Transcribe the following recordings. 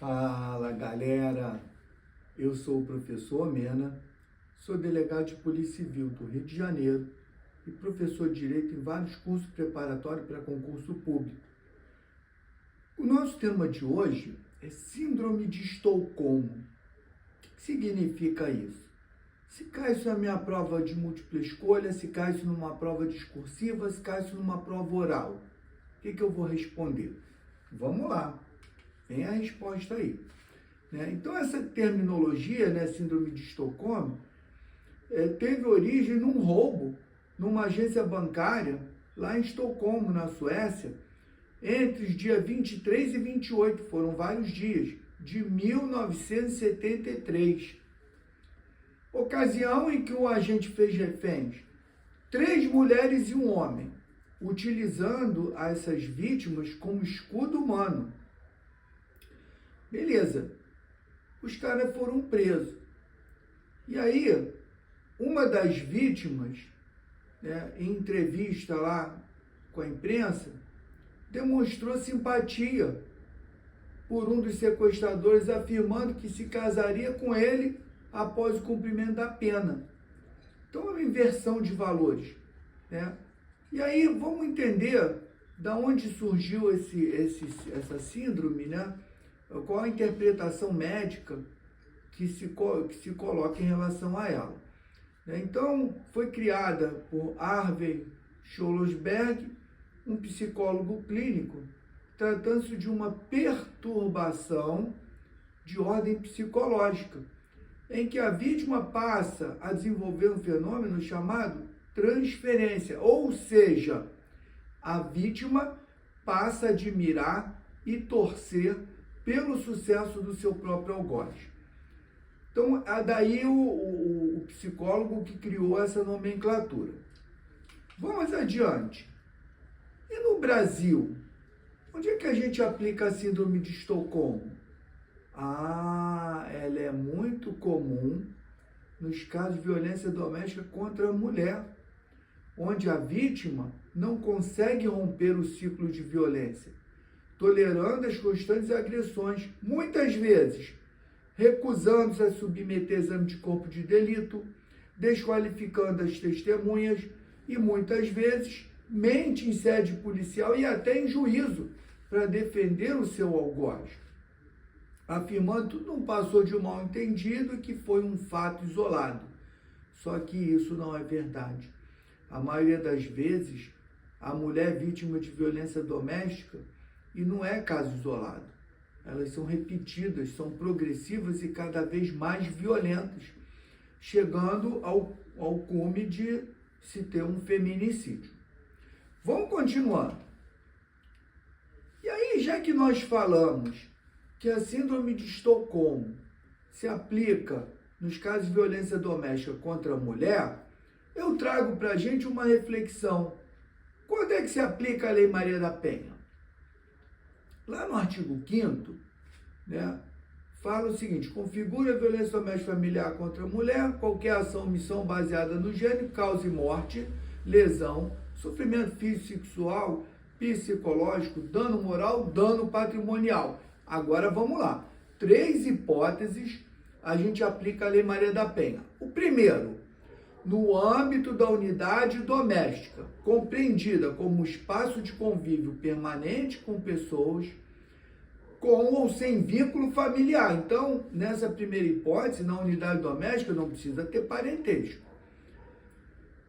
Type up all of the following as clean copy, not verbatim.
Fala galera, eu sou o professor Mena, sou delegado de Polícia Civil do Rio de Janeiro e professor de Direito em vários cursos preparatórios para concurso público. O nosso tema de hoje é Síndrome de Estocolmo. O que significa isso? Se cai isso na minha prova de múltipla escolha, se cai isso numa prova discursiva, se cai isso numa prova oral, o que eu vou responder? Vamos lá. Vem a resposta aí. Então, essa terminologia, Síndrome de Estocolmo, teve origem num roubo numa agência bancária lá em Estocolmo, na Suécia, entre os dias 23 e 28, foram vários dias, de 1973. Ocasião em que o agente fez reféns 3 mulheres e um homem, utilizando essas vítimas como escudo humano. Beleza, os caras foram presos. E aí, uma das vítimas, em entrevista lá com a imprensa, demonstrou simpatia por um dos sequestradores, afirmando que se casaria com ele após o cumprimento da pena. Então, é uma inversão de valores. E aí, vamos entender da onde surgiu essa síndrome, qual a interpretação médica que se coloca em relação a ela. Então, foi criada por Harvey Schlossberg, um psicólogo clínico, tratando-se de uma perturbação de ordem psicológica, em que a vítima passa a desenvolver um fenômeno chamado transferência, ou seja, a vítima passa a admirar e torcer pelo sucesso do seu próprio algoz. Então, daí o psicólogo que criou essa nomenclatura. Vamos adiante. E no Brasil? Onde é que a gente aplica a síndrome de Estocolmo? Ela é muito comum nos casos de violência doméstica contra a mulher, onde a vítima não consegue romper o ciclo de violência, tolerando as constantes agressões, muitas vezes recusando-se a submeter exame de corpo de delito, desqualificando as testemunhas e muitas vezes mente em sede policial e até em juízo para defender o seu algoz, afirmando que tudo não passou de um mal-entendido e que foi um fato isolado. Só que isso não é verdade. A maioria das vezes, a mulher vítima de violência doméstica, e não é caso isolado, elas são repetidas, são progressivas e cada vez mais violentas, chegando ao cume de se ter um feminicídio. Vamos continuando. E aí, já que nós falamos que a síndrome de Estocolmo se aplica nos casos de violência doméstica contra a mulher, eu trago para a gente uma reflexão. Quando é que se aplica a Lei Maria da Penha? Lá no artigo 5º, fala o seguinte: configura a violência doméstica familiar contra a mulher, qualquer ação ou omissão baseada no gênero, cause morte, lesão, sofrimento físico, sexual, psicológico, dano moral, dano patrimonial. Agora vamos lá. 3 hipóteses a gente aplica a Lei Maria da Penha. O primeiro, no âmbito da unidade doméstica, compreendida como espaço de convívio permanente com pessoas com ou sem vínculo familiar. Então, nessa primeira hipótese, na unidade doméstica, não precisa ter parentesco.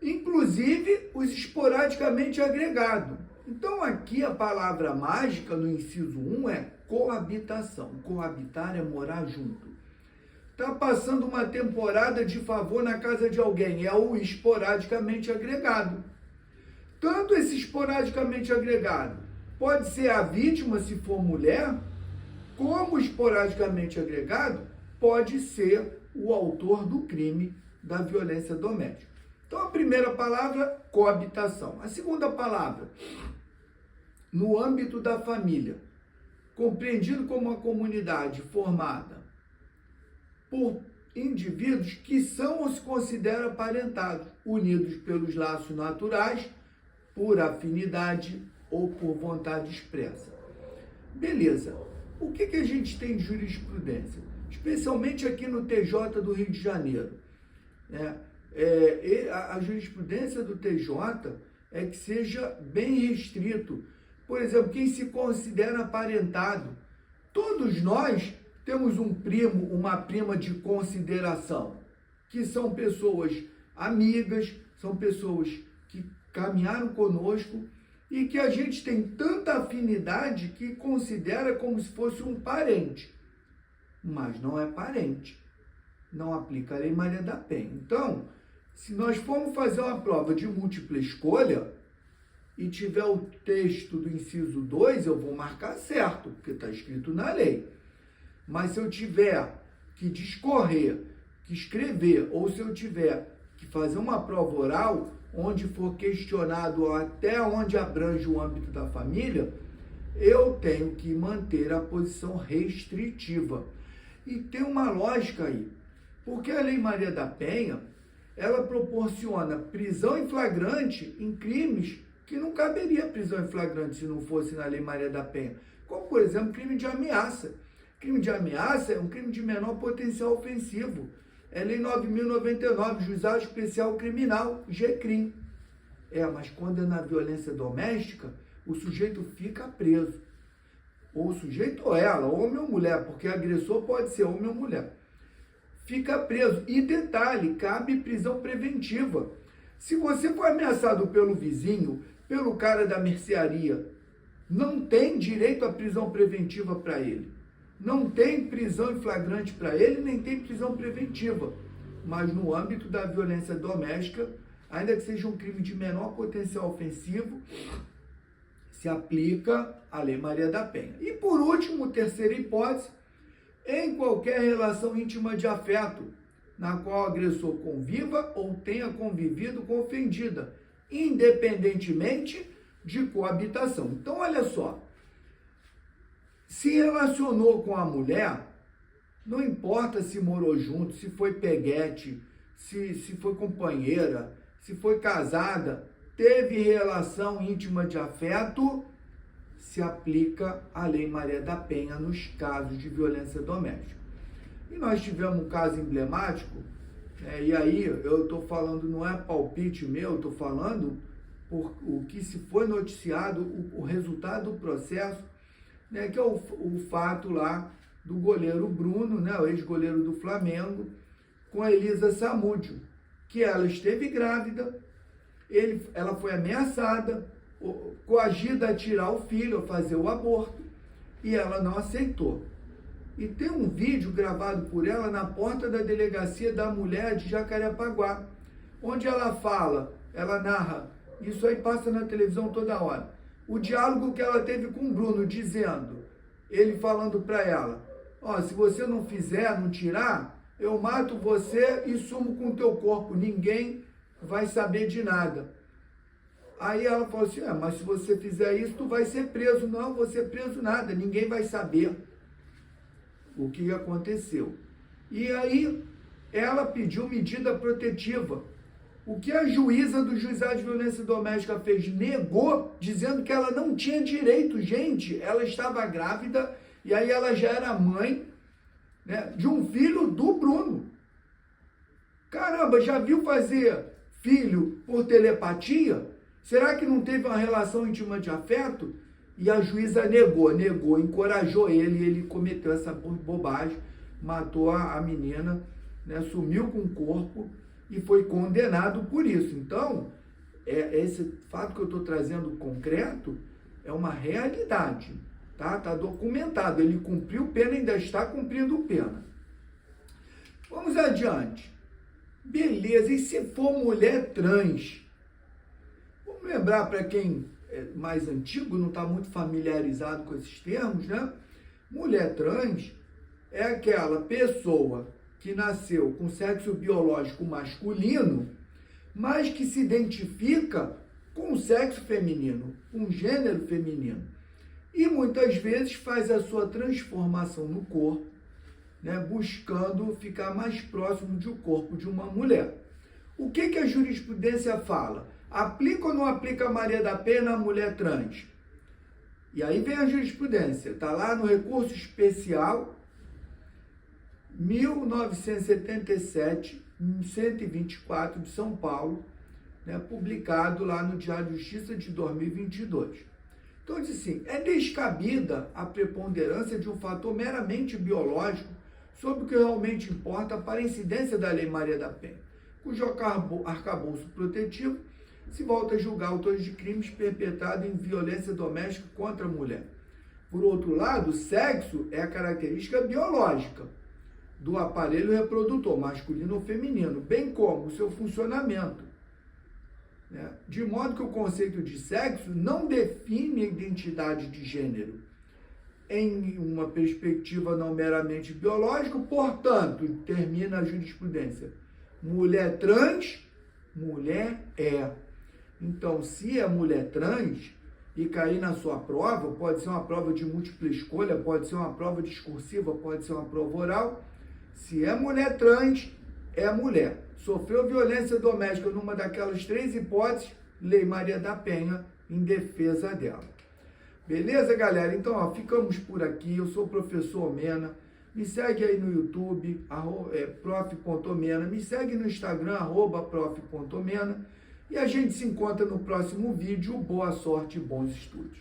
Inclusive, os esporadicamente agregados. Então, aqui a palavra mágica no inciso 1 é coabitação. Coabitar é morar junto. Está passando uma temporada de favor na casa de alguém, é o esporadicamente agregado. Tanto esse esporadicamente agregado pode ser a vítima, se for mulher, como esporadicamente agregado pode ser o autor do crime da violência doméstica. Então, a primeira palavra, coabitação. A segunda palavra, no âmbito da família, compreendido como uma comunidade formada por indivíduos que são ou se consideram aparentados, unidos pelos laços naturais, por afinidade ou por vontade expressa. Beleza. O que a gente tem de jurisprudência? Especialmente aqui no TJ do Rio de Janeiro. A jurisprudência do TJ é que seja bem restrito. Por exemplo, quem se considera aparentado. Todos nós temos um primo, uma prima de consideração, que são pessoas amigas, são pessoas que caminharam conosco e que a gente tem tanta afinidade que considera como se fosse um parente. Mas não é parente. Não aplica a Lei Maria da Penha. Então, se nós formos fazer uma prova de múltipla escolha e tiver o texto do inciso 2, eu vou marcar certo, porque está escrito na lei. Mas se eu tiver que discorrer, que escrever, ou se eu tiver que fazer uma prova oral, onde for questionado até onde abrange o âmbito da família, eu tenho que manter a posição restritiva. E tem uma lógica aí, porque a Lei Maria da Penha, ela proporciona prisão em flagrante em crimes que não caberia prisão em flagrante se não fosse na Lei Maria da Penha, como, por exemplo, crime de ameaça. Crime de ameaça é um crime de menor potencial ofensivo. É Lei 9.099, Juizado Especial Criminal, GCRIM. Mas quando é na violência doméstica, o sujeito fica preso. Ou o sujeito ou ela, homem ou mulher, porque agressor pode ser homem ou mulher. Fica preso. E detalhe, cabe prisão preventiva. Se você for ameaçado pelo vizinho, pelo cara da mercearia, não tem direito à prisão preventiva para ele. Não tem prisão em flagrante para ele, nem tem prisão preventiva. Mas no âmbito da violência doméstica, ainda que seja um crime de menor potencial ofensivo, se aplica a Lei Maria da Penha. E por último, terceira hipótese, em qualquer relação íntima de afeto, na qual o agressor conviva ou tenha convivido com a ofendida, independentemente de coabitação. Então, olha só, se relacionou com a mulher, não importa se morou junto, se foi peguete, se foi companheira, se foi casada, teve relação íntima de afeto, se aplica a Lei Maria da Penha nos casos de violência doméstica. E nós tivemos um caso emblemático, e aí eu estou falando, não é palpite meu, estou falando por o que se foi noticiado, o resultado do processo, que é o fato lá do goleiro Bruno, o ex-goleiro do Flamengo, com a Elisa Samúdio, que ela esteve grávida, ela foi ameaçada, coagida a tirar o filho, a fazer o aborto, e ela não aceitou. E tem um vídeo gravado por ela na porta da delegacia da mulher de Jacarepaguá, onde ela fala, ela narra, isso aí passa na televisão toda hora, o diálogo que ela teve com o Bruno, dizendo, ele falando para ela, se você não fizer, não tirar, eu mato você e sumo com o teu corpo, ninguém vai saber de nada. Aí ela falou assim, mas se você fizer isso, tu vai ser preso. Não, vou ser preso nada, ninguém vai saber o que aconteceu. E aí ela pediu medida protetiva. O que a juíza do Juizado de Violência Doméstica fez? Negou, dizendo que ela não tinha direito. Gente, ela estava grávida e aí ela já era mãe, de um filho do Bruno. Caramba, já viu fazer filho por telepatia? Será que não teve uma relação íntima de afeto? E a juíza negou, encorajou ele cometeu essa bobagem, matou a menina, sumiu com o corpo e foi condenado por isso. Então, esse fato que eu estou trazendo concreto é uma realidade, tá? Está documentado, ele cumpriu pena, ainda está cumprindo pena. Vamos adiante. Beleza, e se for mulher trans? Vamos lembrar para quem é mais antigo, não está muito familiarizado com esses termos, Mulher trans é aquela pessoa que nasceu com sexo biológico masculino, mas que se identifica com o sexo feminino, com o gênero feminino. E muitas vezes faz a sua transformação no corpo, buscando ficar mais próximo do corpo de uma mulher. O que a jurisprudência fala? Aplica ou não aplica a Maria da Penha na mulher trans? E aí vem a jurisprudência, está lá no recurso especial 1977, 124 de São Paulo, né, publicado lá no Diário de Justiça de 2022. Então, diz assim, é descabida a preponderância de um fator meramente biológico sobre o que realmente importa para a incidência da Lei Maria da Penha, cujo arcabouço protetivo se volta a julgar autores de crimes perpetrados em violência doméstica contra a mulher. Por outro lado, o sexo é a característica biológica do aparelho reprodutor, masculino ou feminino, bem como o seu funcionamento, né? De modo que o conceito de sexo não define a identidade de gênero em uma perspectiva não meramente biológica, portanto, termina a jurisprudência. Mulher trans, mulher é. Então, se é mulher trans e cair na sua prova, pode ser uma prova de múltipla escolha, pode ser uma prova discursiva, pode ser uma prova oral. Se é mulher trans, é mulher. Sofreu violência doméstica numa daquelas três hipóteses, Lei Maria da Penha em defesa dela. Beleza, galera? Então, ó, ficamos por aqui. Eu sou o professor Mena. Me segue aí no YouTube, prof.mena. Me segue no Instagram, @prof.mena. E a gente se encontra no próximo vídeo. Boa sorte e bons estudos.